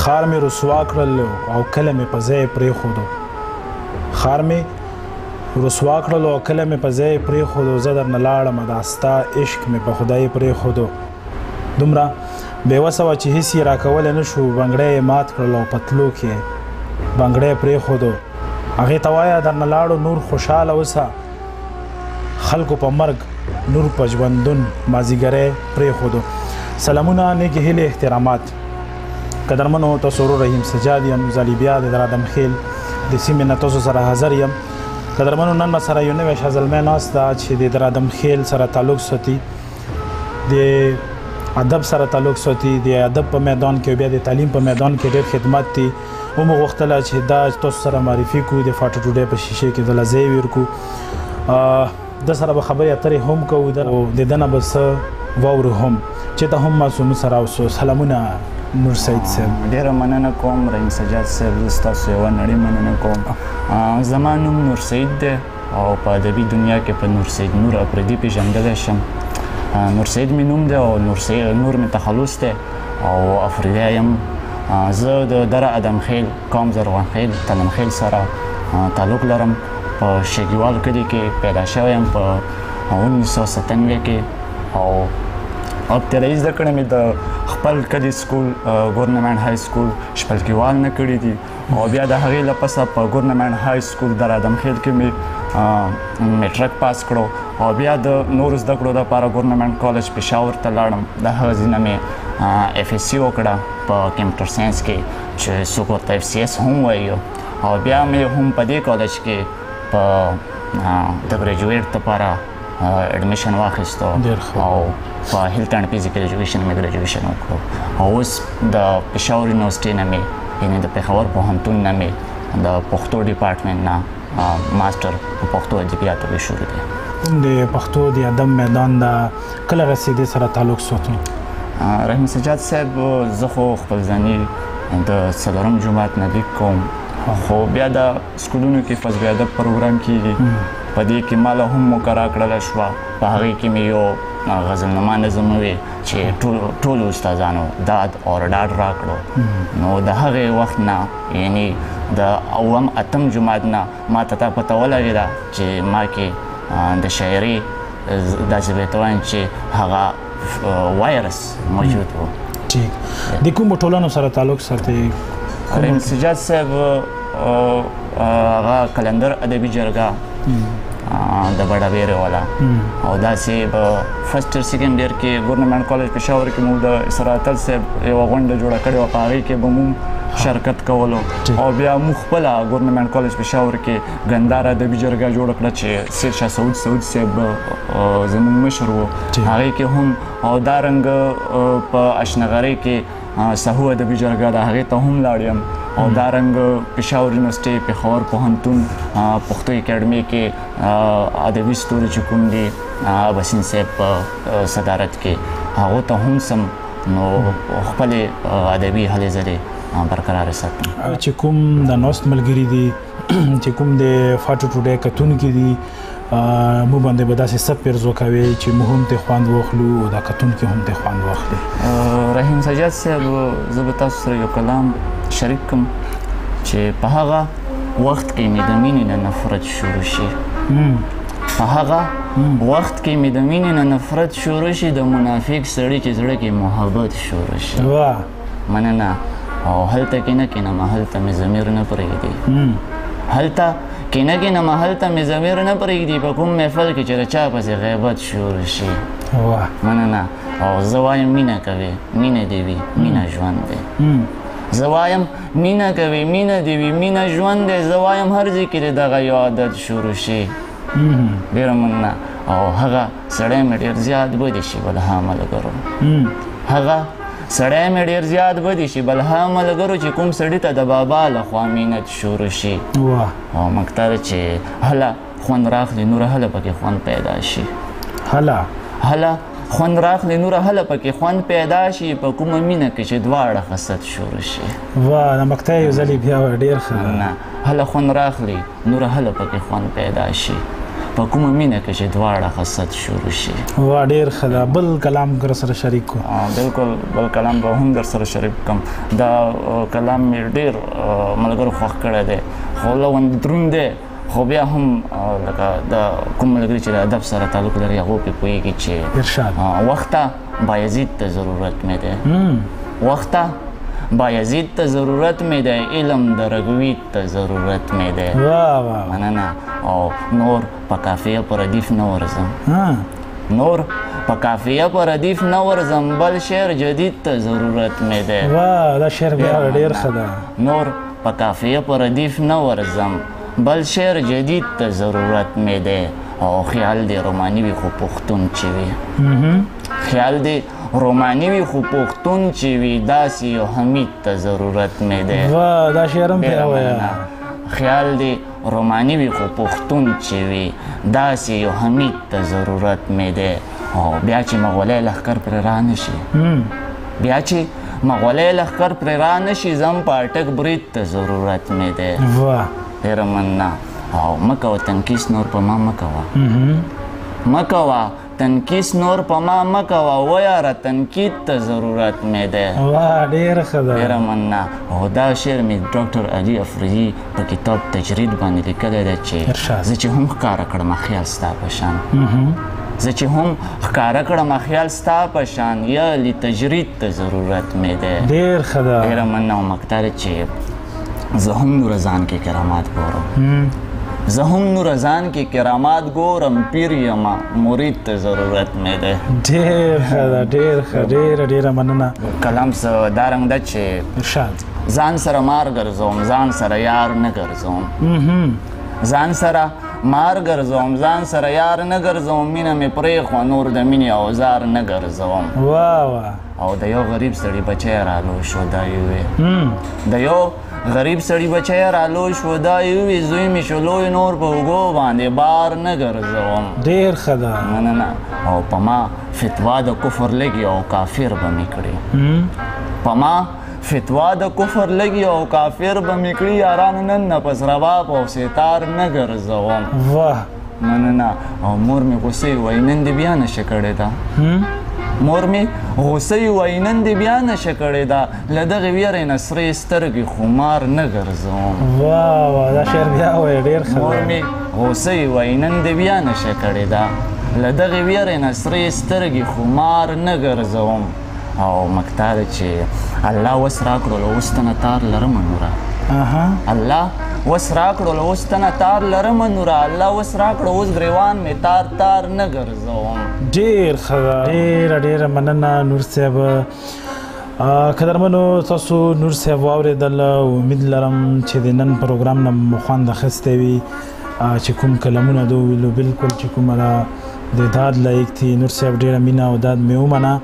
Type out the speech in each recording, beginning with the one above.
خار مې رسوا کړل او کله مې په ځای پرېښودو خار مې رسوا کړل او کله مې په ځای پرېښودو زه درنه لاړم دا ستا عشق مې په خدای پرېښودو دومره بېوسه وه چې هېڅ یې راکولی نه شو بنګړی یې مات کړل او په تلو کې بنګړی یې پرېښودو هغې ته وایه درنه لاړو نور خوشحاله اوسه خلکو په مرګ نور په ژوندون مازدیګری پرېښودو سلامونه نیکې هیلې احترامات قدرمنو تاسو ورور رحیم سجاد یم زه بیا د درادمخیل د سیمې نه تاسو سره حاضر یم قدرمنو نن به سره یو نوی شازلمی ناست ده چې د درادمخیل سره تعلق ساتي د ادب سره تعلق ساتي د ادب په میدان کې بیا د تعلیم په میدان کې ډېر خدمت دي ومو غوښتله چې دا تاسو سره معرفي کړو د فاټو ټوډۍ په شیشې کې د لځی ورکړو د سره به خبرې اترې هم کوو د ده نه به څه واورو هم چې ته هم ماسو سره اوسو سلامونه نور سعید صاحب ډیره مننه کوم رحیم سجاد صاحب زه ستاسو یوه نړۍ مننه کوم زما نوم نور سعید دی او په ادبي دنیا کې په نور سعید نور اپریدي پیژندلی شم نور سعید مې نوم دی او نور مې تخلص دی او افریدی یم زه د دره ادمخیل قوم زرغونخیل تلمخیل سره تعلق لرم په شګیوال کلي کې پیدا شوی یم په 1997 کې او ابتدایي زده کړې مې د خپل کلي سکول ګورنمنټ های سکول شپلکیوال نه کړي دي او بیا د هغې له پسه په ګورنمنټ های سکول در ادمخیل کې مې میټرک پاس کړو او بیا د نورو زده کړو دپاره ګورنمنټ کالج پېښور ته لاړم د هغه ځای نه مې اف ایس سی وکړه په کمپیوټر ساینس کې چې څوک ورته اف سی ایس هم وایي او بیا مې هم په دې کالج کې په د ګریجویټ دپاره اډمیشن واخیستو او په هیلت اینډ فزیکل ایجوکیشن مې ګریجویشن وکړو او اوس د پېښور یونیورسټۍ نه مې یعنې د پېښور پوهنتون نه مې د پښتو ډپارټمنټ نه ماسټر په پښتو ادبیاتو کې شروع دی کوم د پښتو د ادب میدان دا کله رسېدې سره تعلق ساتو رحیم سجاد صاحب زه خو خپل ځاني د څلورم جومات نه لیک کوم خو بیا د سکولونو کې فضل ادب پروګرام کېږي په دې کې ماله هم مقرره کړله شوه په هغې کې مې یو غزلنما نظم وی چې ټولو استادانو داد او ډاډ راکړو نو د هغې وخت نه یعنې د اوم اتم جماعت نه ما ته تا پته ولګېده چې ما کې د شاعري داسې به ته وایم چې هغه وایرس موجود و د کومو ټولنو سره تعلق ساتي رحیم سجاد صاحب هغه قلندر ادبي جرګه د بډابیرې والا او داسې په فرسټ ایئر سیکنډ ایئر کې ګورنمنټ کالج پېښور کې موږ د اسراتل صاحب یوه غونډه جوړه کړې وه په هغې کې به موږ شرکت کولو او بیا موږ خپله ګورنمنټ کالج پېښور کې ګنداره ادبي جرګه جوړه کړه چې سید شاه سعود صاحب زموږ مشر و هغې کې هم او دارنګه په اشنغرۍ کې سهو ادبي جرګه ده هغې ته هم لاړ یم او دارنګه پېښور یونیورسټۍ پېښور پوهنتون پښتو اکاډمۍ کې ادبي ستوري چې کوم دي بسین صاحب په صدارت کې هغو ته هم سم نو خپلې ادبي هلې ځلې برقراره ساتم چې کوم د نوست ملګري دي چې کوم د فاټو ټوډۍ کتونکي دي مو باندې به داسې څه پیرزو کوي چې موږ هم ترې خوند واخلو او دا کتونکي هم ترې خوند واخلي رحیم سجاد صاحب زه به تاسو سره یو کلام شریک کړم چې په هغه وخت کې مې د مینې نه نفرت شروع شي په هغه وخت کې مې د مینې نه نفرت شروع شي د منافق سړي چې زړه کې محبت شروع شي مننه او هلته کې نه کینم هلته مې ضمیر نه پرېږدي هلته کینه کینم هلته مې ضمیر نه پرېږدي په کوم محفل کې چې د چا پسې غیبت شروع شي مننه او زه وایم مینه کوې مینه دې وي مینه ژوند دی زه وایم مینه کوې مینه دې وي مینه ژوند دی زه وایم هر ځای کې د دغه یو عادت شروع شي ډېره مننه او هغه سړی مې ډېر زیات بدې شي بلها ملګرو هغه سړی مې ډېر زیات بدې شي بلها ملګرو چې کوم سړي ته د بابا لخوا مینت شروع شي او مکتر چې هله خوند راخلي نوره هله پکې خوند پیدا شي هله خوند راخلي نوره هله پکې خوند پیدا شي په کومه مینه کې چې دواړه حسد شروع شي د مکتر یو ځلې بیا ډېر ښه نه هله خوند راخلي نوره هله پکې خوند پیدا شي په کومه مینه کې چې دواړه حسد شروع شي. وا ډېر ښه ده. بل کلام در سره شریک کړو. بالکل بل کلام به هم در سره شریک کړم. دا کلام مې ډېر ملګرو خوښ کړی دی خو لږ دروند دی خو بیا هم لکه د کوم ملګري چې د ادب سره تعلق لري هغو پرې پوهېږي چې ارشاد وخته بایزید ته ضرورت مې دی وخته بایزید ته ضرورت مې دی علم د رګوید ته ضرورت مې دی. مننه. او نور په کافیه په ردیف نه ورځم نور په کافیه په ردیف نه ورځم بل شعر جدید ته ضرورت مې دی. دا شعر بیا ډېر ښه ده. نور په کافیه په ردیف نه ورځم بل شعر جدید ته ضرورت مې دی. او خیال دی رومانی وي خو پښتون چې وي خیال دی رومانی وي خو پښتون چې وي داسې یو حمید ته ضرورت مې دی. دا شعر هم بیا وایه. خیال دی رومانی وي خو پښتون چې وي داسې یو حمید ته ضرورت مې دی. او بیا چې مغولی لښکر پرې رانه شي بیا چې مغولی لښکر پرې رانه شي زم په اټک برید ته ضرورت مې دی. ډېره مننه. او مه کوه تنکیس نور په ما مه کوه مه کوه تنکیس نور په ما مه کوه ویاره تنکید ته ضرورت مې دی. ډېره ښه ده. ډېره مننه. او دا شعر مې ډاکټر علي افریدي په کتاب تجرید باندې لیکلی دی چې زه چې هم ښکاره کړم خیال ستا په شان زه چې هم ښکاره کړم خیال ستا په شان یا تجرید ته ضرورت مې دی. ډېر ښه ده. ډېره مننه. او مقدار چې زه هم نورزان کې کرامات ګورم زه هم نورزان کې کرامات ګورم پیر یما مرید ته ضرورت مې دی. ډېر ښه ده. ډېر ښه. ډېره مننه. کلام څه دا رنګ ده چې ارشاد ځان سره مار ګرځوم ځان سره یار نه ګرځوم ځان سره مار ګرځوم ځان سره یار نه ګرځوم مینه مې پرېښوه نور د مینې اوزار نه ګرځوم. او د یو غریب سړي بچی رالو شو دا یې د یو غریب سړي بچی رالو شو دا یې زوی مې شو لوی نور په اوږو باندې بار نه ګرځوم. ډېر ښه ده. مننه. او په ما فتوا د کفر لګي او کافر به مې کړي په ما فتوا د کفر لګي او کافر به مې کړي یارانو نن نه پس رباب او ستار نه ګرځوم. مننه. او مور مې غوسې وایي نن دې بیا نشه کړې ده مور مې غوسې وایي نن دې بیا نشه کړې ده له دغې ویرې نه سرې سترګې خمار نه ګرځوم. دا شعر بیا وایه. ډېر ښه. مور مې غوسې وایي نن دې بیا نشه کړې ده له دغې ویرې نه سرې سترګې خمار نه ګرځوم. او مقطع ده چې الله وس راکړلو اوس ته نه تار لرمه نوره الله وس راکړلو اوس ته نه تار لرمه نوره الله وس راکړو اوس ګریوان مې تار نه ګرځوم. ډېر ښه ده. ډېره مننه نور صاحب. قدرمنو تاسو نور صاحب واورېدل. امید لرم چې د نن پروګرام نه مو خوند اخیستی وي چې کوم کلمونه دو ویلو بالکل چې کومه ده د داد لایق دي. نور صاحب ډېره مینه او داد مې ومنه.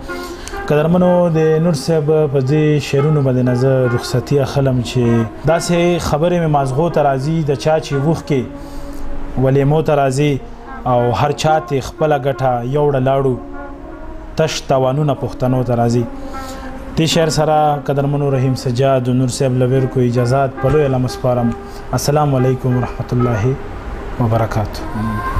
قدرمنو د نور صاحب په دې شعرونو باندې نظر رخصتي اخلم چې داسې خبرې مې مازغو ته راځي د چا چې وښکې ولیمو ته راځي او هر چا ته خپله ګټه یوړه لاړو تش تاوانونه پښتنو ته راځي. دې شعر سره قدرمنو رحیم سجاد و نور صاحب لویر کو اجازات په لویه لمسپارم. السلام علیکم ورحمت الله وبرکاته.